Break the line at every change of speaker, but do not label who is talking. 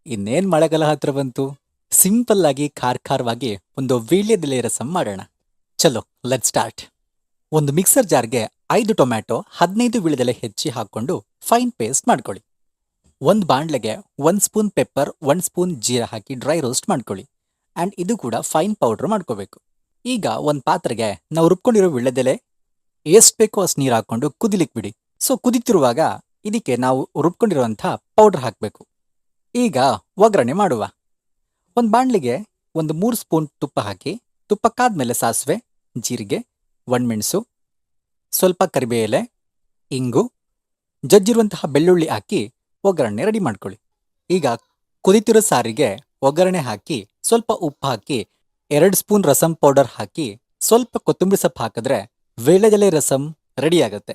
ಇನ್ನೇನ್ ಮಳೆಗಾಲ ಹತ್ರ ಬಂತು. ಸಿಂಪಲ್ ಆಗಿ ಖಾರವಾಗಿ ಒಂದು ವೀಳ್ಯದೆಲೆ ರಸಂ ಮಾಡೋಣ. ಚಲೋ ಲೆಟ್ ಸ್ಟಾರ್ಟ್. ಒಂದು ಮಿಕ್ಸರ್ ಜಾರ್ಗೆ 5 ಟೊಮ್ಯಾಟೊ 15 ವೀಳ್ಯದೆಲೆ ಹೆಚ್ಚಿ ಹಾಕೊಂಡು ಫೈನ್ ಪೇಸ್ಟ್ ಮಾಡ್ಕೊಳ್ಳಿ. ಒಂದು ಬಾಣ್ಲೆಗೆ 1 ಸ್ಪೂನ್ ಪೆಪ್ಪರ್ 1 ಸ್ಪೂನ್ ಜೀರಾ ಹಾಕಿ ಡ್ರೈ ರೋಸ್ಟ್ ಮಾಡ್ಕೊಳ್ಳಿ. ಆ್ಯಂಡ್ ಇದು ಕೂಡ ಫೈನ್ ಪೌಡರ್ ಮಾಡ್ಕೋಬೇಕು. ಈಗ ಒಂದು ಪಾತ್ರೆಗೆ ನಾವು ರುಬ್ಕೊಂಡಿರೋ ವೀಳ್ಯದೆಲೆ ಎಷ್ಟು ಬೇಕೋ ಅಷ್ಟು ನೀರು ಹಾಕೊಂಡು ಕುದಿಲಿಕ್ಕೆ ಬಿಡಿ. ಸೊ ಕುದಿತಿರುವಾಗ ಇದಕ್ಕೆ ನಾವು ರುಬ್ಕೊಂಡಿರುವಂಥ ಪೌಡರ್ ಹಾಕಬೇಕು. ಈಗ ಒಗ್ಗರಣೆ ಮಾಡುವ. ಒಂದು ಬಾಣಲಿಗೆ 3 ಸ್ಪೂನ್ ತುಪ್ಪ ಹಾಕಿ, ತುಪ್ಪಕ್ಕಾದ್ಮೇಲೆ ಸಾಸಿವೆ, ಜೀರಿಗೆ, ಒಣಮೆಣಸು, ಸ್ವಲ್ಪ ಕರಿಬೇಳೆ, ಇಂಗು, ಜಜ್ಜಿರುವಂತಹ ಬೆಳ್ಳುಳ್ಳಿ ಹಾಕಿ ಒಗ್ಗರಣೆ ರೆಡಿ ಮಾಡ್ಕೊಳ್ಳಿ. ಈಗ ಕುದಿತಿರೋ ಸಾರಿಗೆ ಒಗ್ಗರಣೆ ಹಾಕಿ ಸ್ವಲ್ಪ ಉಪ್ಪು ಹಾಕಿ 2 ಸ್ಪೂನ್ ರಸಂ ಪೌಡರ್ ಹಾಕಿ ಸ್ವಲ್ಪ ಕೊತ್ತಂಬರಿ ಸೊಪ್ಪು ಹಾಕಿದ್ರೆ ವೀಳ್ಯದೆಲೆ ರಸಂ ರೆಡಿ ಆಗುತ್ತೆ.